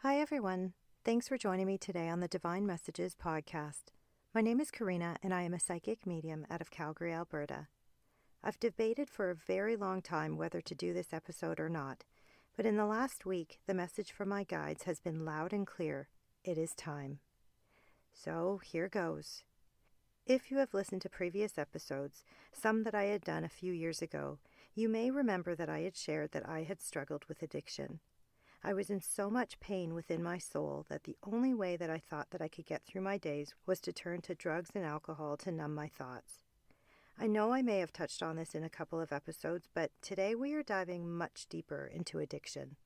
Hi, everyone. Thanks for joining me today on the Divine Messages podcast. My name is Karina, and I am a psychic medium out of Calgary, Alberta. I've debated for a very long time whether to do this episode or not, but in the last week, the message from my guides has been loud and clear. It is time. So here goes. If you have listened to previous episodes, some that I had done a few years ago, you may remember that I had shared that I had struggled with addiction. I was in so much pain within my soul that the only way that I thought that I could get through my days was to turn to drugs and alcohol to numb my thoughts. I know I may have touched on this in a couple of episodes, but today we are diving much deeper into addiction.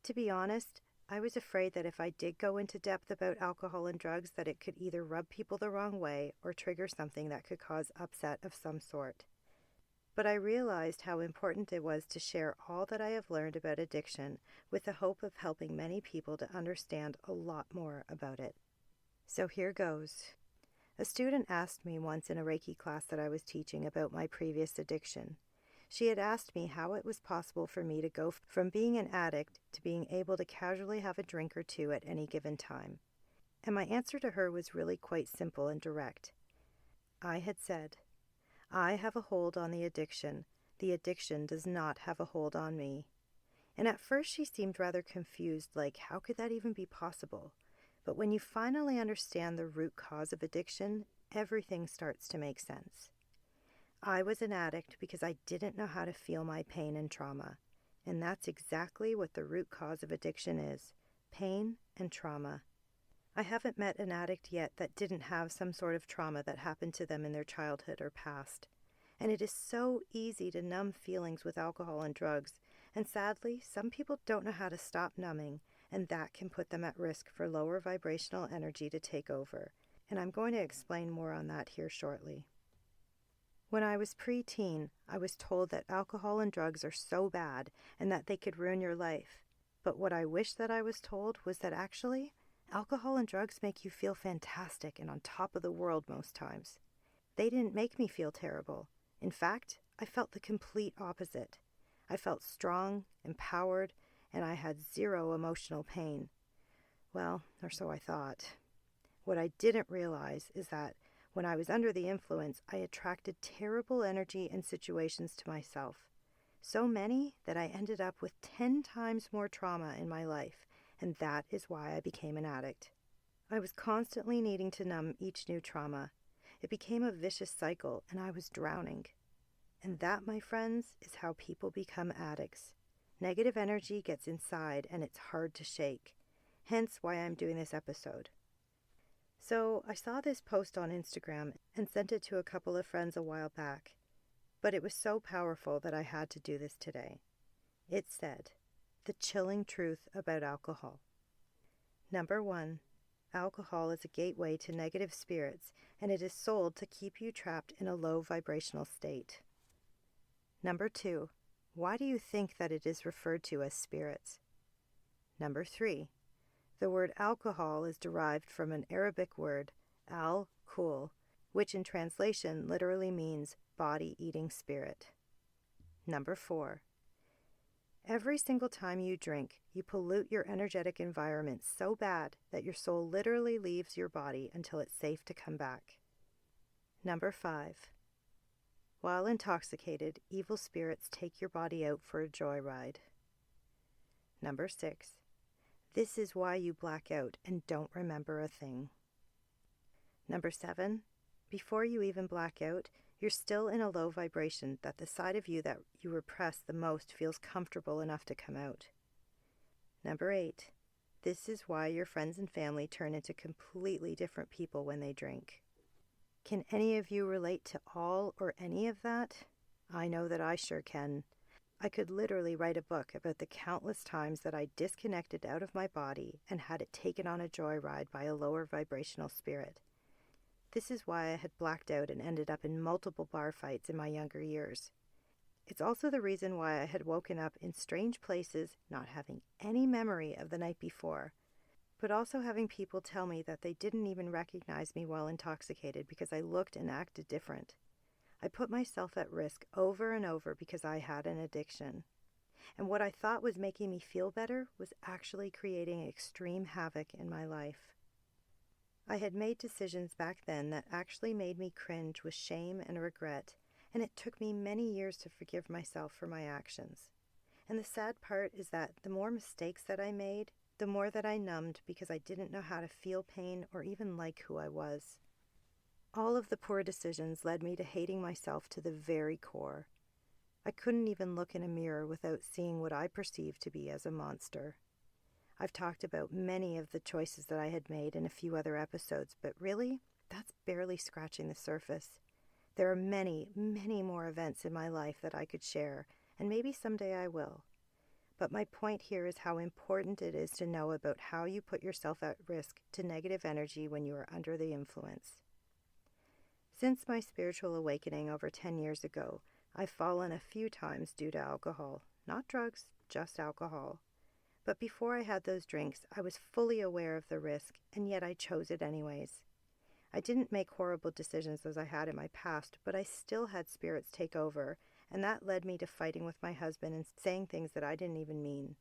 To be honest, I was afraid that if I did go into depth about alcohol and drugs, that it could either rub people the wrong way or trigger something that could cause upset of some sort. But I realized how important it was to share all that I have learned about addiction with the hope of helping many people to understand a lot more about it. So here goes. A student asked me once in a Reiki class that I was teaching about my previous addiction. She had asked me how it was possible for me to go from being an addict to being able to casually have a drink or two at any given time. And my answer to her was really quite simple and direct. I had said, I have a hold on the addiction. The addiction does not have a hold on me. And at first she seemed rather confused, like how could that even be possible? But when you finally understand the root cause of addiction, everything starts to make sense. I was an addict because I didn't know how to feel my pain and trauma. And that's exactly what the root cause of addiction is: pain and trauma. I haven't met an addict yet that didn't have some sort of trauma that happened to them in their childhood or past. And it is so easy to numb feelings with alcohol and drugs, and sadly, some people don't know how to stop numbing, and that can put them at risk for lower vibrational energy to take over. And I'm going to explain more on that here shortly. When I was pre-teen, I was told that alcohol and drugs are so bad and that they could ruin your life. But what I wish that I was told was that actually, alcohol and drugs make you feel fantastic and on top of the world most times. They didn't make me feel terrible. In fact, I felt the complete opposite. I felt strong, empowered, and I had zero emotional pain. Well, or so I thought. What I didn't realize is that when I was under the influence, I attracted terrible energy and situations to myself. So many that I ended up with 10 times more trauma in my life, and that is why I became an addict. I was constantly needing to numb each new trauma. It became a vicious cycle, and I was drowning. And that, my friends, is how people become addicts. Negative energy gets inside, and it's hard to shake. Hence why I'm doing this episode. So I saw this post on Instagram and sent it to a couple of friends a while back. But it was so powerful that I had to do this today. It said, the chilling truth about alcohol. Number 1. Alcohol is a gateway to negative spirits, and it is sold to keep you trapped in a low vibrational state. Number 2. Why do you think that it is referred to as spirits? Number 3. The word alcohol is derived from an Arabic word, al-kul, which in translation literally means body-eating spirit. Number 4. Every single time you drink, you pollute your energetic environment so bad that your soul literally leaves your body until it's safe to come back. Number 5. While intoxicated, evil spirits take your body out for a joyride. Number 6. This is why you black out and don't remember a thing. Number 7. Before you even black out, you're still in a low vibration that the side of you that you repress the most feels comfortable enough to come out. Number 8. This is why your friends and family turn into completely different people when they drink. Can any of you relate to all or any of that? I know that I sure can. I could literally write a book about the countless times that I disconnected out of my body and had it taken on a joyride by a lower vibrational spirit. This is why I had blacked out and ended up in multiple bar fights in my younger years. It's also the reason why I had woken up in strange places, not having any memory of the night before, but also having people tell me that they didn't even recognize me while intoxicated because I looked and acted different. I put myself at risk over and over because I had an addiction. And what I thought was making me feel better was actually creating extreme havoc in my life. I had made decisions back then that actually made me cringe with shame and regret, and it took me many years to forgive myself for my actions. And the sad part is that the more mistakes that I made, the more that I numbed because I didn't know how to feel pain or even like who I was. All of the poor decisions led me to hating myself to the very core. I couldn't even look in a mirror without seeing what I perceived to be as a monster. I've talked about many of the choices that I had made in a few other episodes, but really, that's barely scratching the surface. There are many, many more events in my life that I could share, and maybe someday I will. But my point here is how important it is to know about how you put yourself at risk to negative energy when you are under the influence. Since my spiritual awakening over 10 years ago, I've fallen a few times due to alcohol. Not drugs, just alcohol. But before I had those drinks, I was fully aware of the risk, and yet I chose it anyways. I didn't make horrible decisions as I had in my past, but I still had spirits take over, and that led me to fighting with my husband and saying things that I didn't even mean.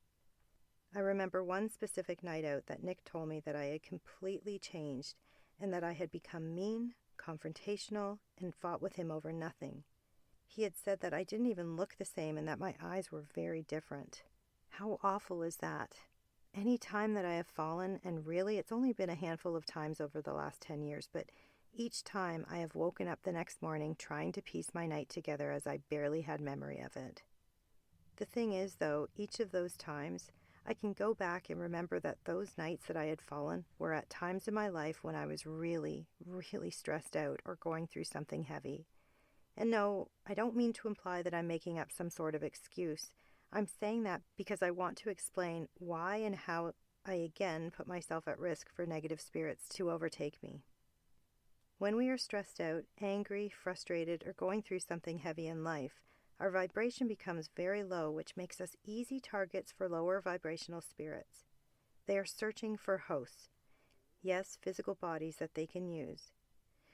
I remember one specific night out that Nick told me that I had completely changed and that I had become mean, confrontational, and fought with him over nothing. He had said that I didn't even look the same and that my eyes were very different. How awful is that? Any time that I have fallen, and really it's only been a handful of times over the last 10 years, but each time I have woken up the next morning trying to piece my night together as I barely had memory of it. The thing is, though, each of those times, I can go back and remember that those nights that I had fallen were at times in my life when I was really, really stressed out or going through something heavy. And no, I don't mean to imply that I'm making up some sort of excuse. I'm saying that because I want to explain why and how I again put myself at risk for negative spirits to overtake me. When we are stressed out, angry, frustrated, or going through something heavy in life, our vibration becomes very low, which makes us easy targets for lower vibrational spirits. They are searching for hosts. Yes, physical bodies that they can use.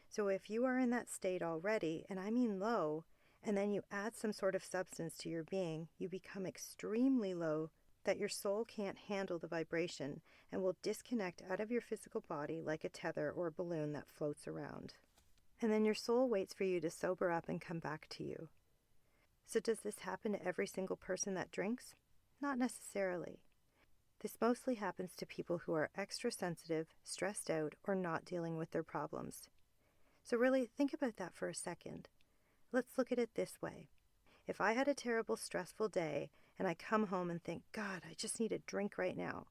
So if you are in that state already, and I mean low, and then you add some sort of substance to your being, you become extremely low that your soul can't handle the vibration and will disconnect out of your physical body like a tether or a balloon that floats around. And then your soul waits for you to sober up and come back to you. So does this happen to every single person that drinks? Not necessarily. This mostly happens to people who are extra sensitive, stressed out, or not dealing with their problems. So really, think about that for a second. Let's look at it this way. If I had a terrible, stressful day, and I come home and think, God, I just need a drink right now,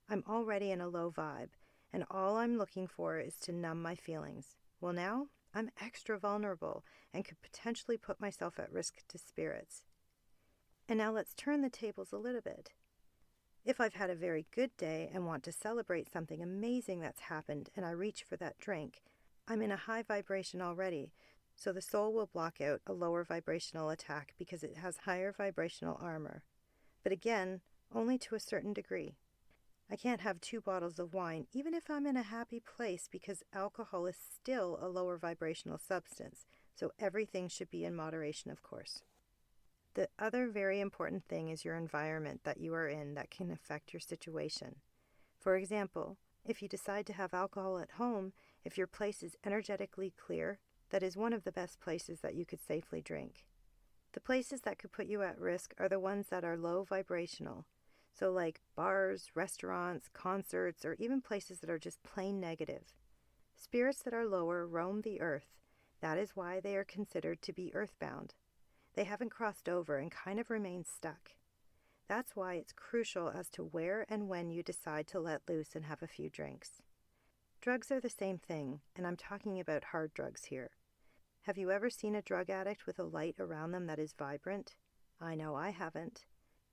I'm already in a low vibe, and all I'm looking for is to numb my feelings. Well, now I'm extra vulnerable and could potentially put myself at risk to spirits. And now let's turn the tables a little bit. If I've had a very good day and want to celebrate something amazing that's happened and I reach for that drink, I'm in a high vibration already, so the soul will block out a lower vibrational attack because it has higher vibrational armor. But again, only to a certain degree. I can't have 2 bottles of wine even if I'm in a happy place because alcohol is still a lower vibrational substance, so everything should be in moderation, of course. The other very important thing is your environment that you are in that can affect your situation. For example, if you decide to have alcohol at home, if your place is energetically clear, that is one of the best places that you could safely drink. The places that could put you at risk are the ones that are low vibrational. So like bars, restaurants, concerts, or even places that are just plain negative. Spirits that are lower roam the earth. That is why they are considered to be earthbound. They haven't crossed over and kind of remain stuck. That's why it's crucial as to where and when you decide to let loose and have a few drinks. Drugs are the same thing, and I'm talking about hard drugs here. Have you ever seen a drug addict with a light around them that is vibrant? I know I haven't.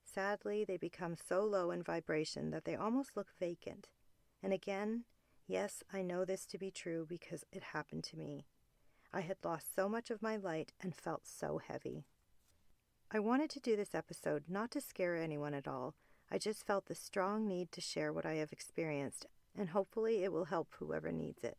Sadly, they become so low in vibration that they almost look vacant. And again, yes, I know this to be true because it happened to me. I had lost so much of my light and felt so heavy. I wanted to do this episode not to scare anyone at all. I just felt the strong need to share what I have experienced, and hopefully it will help whoever needs it.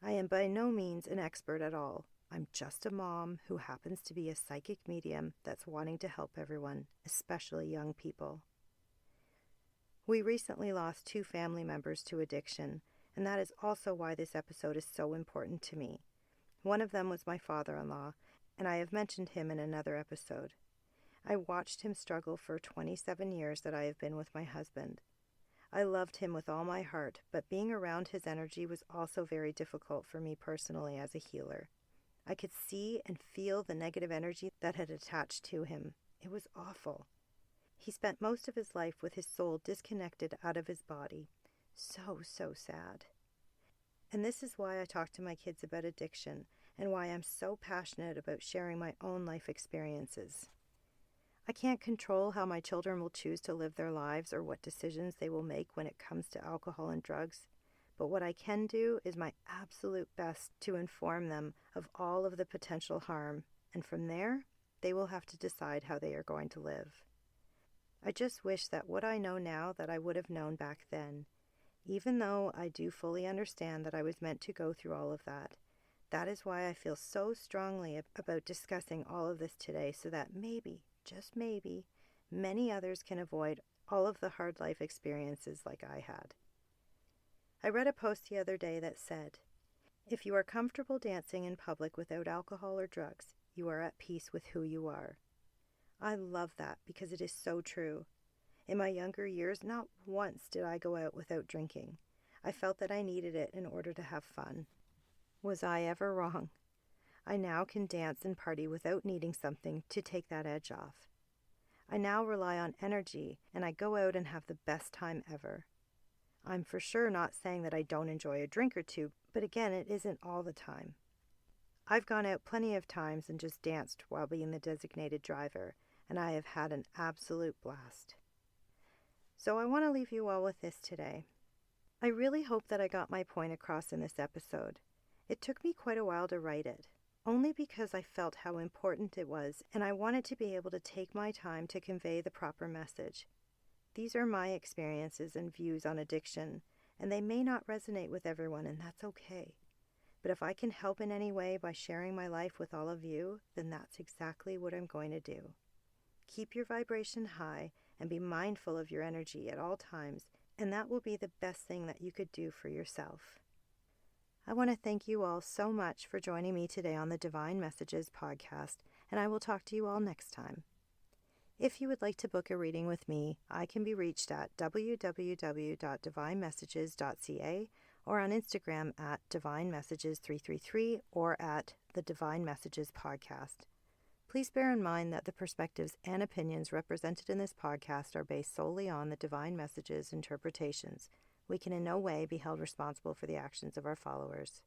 I am by no means an expert at all. I'm just a mom who happens to be a psychic medium that's wanting to help everyone, especially young people. We recently lost 2 family members to addiction, and that is also why this episode is so important to me. One of them was my father-in-law, and I have mentioned him in another episode. I watched him struggle for 27 years that I have been with my husband. I loved him with all my heart, but being around his energy was also very difficult for me personally as a healer. I could see and feel the negative energy that had attached to him. It was awful. He spent most of his life with his soul disconnected out of his body. So sad. And this is why I talk to my kids about addiction and why I'm so passionate about sharing my own life experiences. I can't control how my children will choose to live their lives or what decisions they will make when it comes to alcohol and drugs, but what I can do is my absolute best to inform them of all of the potential harm, and from there, they will have to decide how they are going to live. I just wish that what I know now that I would have known back then, even though I do fully understand that I was meant to go through all of that. That is why I feel so strongly about discussing all of this today, so that maybe, just maybe, many others can avoid all of the hard life experiences like I had. I read a post the other day that said, "If you are comfortable dancing in public without alcohol or drugs, you are at peace with who you are." I love that because it is so true. In my younger years, not once did I go out without drinking. I felt that I needed it in order to have fun. Was I ever wrong? I now can dance and party without needing something to take that edge off. I now rely on energy, and I go out and have the best time ever. I'm for sure not saying that I don't enjoy a drink or two, but again, it isn't all the time. I've gone out plenty of times and just danced while being the designated driver, and I have had an absolute blast. So I want to leave you all with this today. I really hope that I got my point across in this episode. It took me quite a while to write it, only because I felt how important it was, and I wanted to be able to take my time to convey the proper message. These are my experiences and views on addiction, and they may not resonate with everyone, and that's okay. But if I can help in any way by sharing my life with all of you, then that's exactly what I'm going to do. Keep your vibration high and be mindful of your energy at all times, and that will be the best thing that you could do for yourself. I want to thank you all so much for joining me today on the Divine Messages podcast, and I will talk to you all next time. If you would like to book a reading with me, I can be reached at www.divinemessages.ca or on Instagram at divinemessages333 or at the Divine Messages podcast. Please bear in mind that the perspectives and opinions represented in this podcast are based solely on the Divine Messages interpretations. We can in no way be held responsible for the actions of our followers.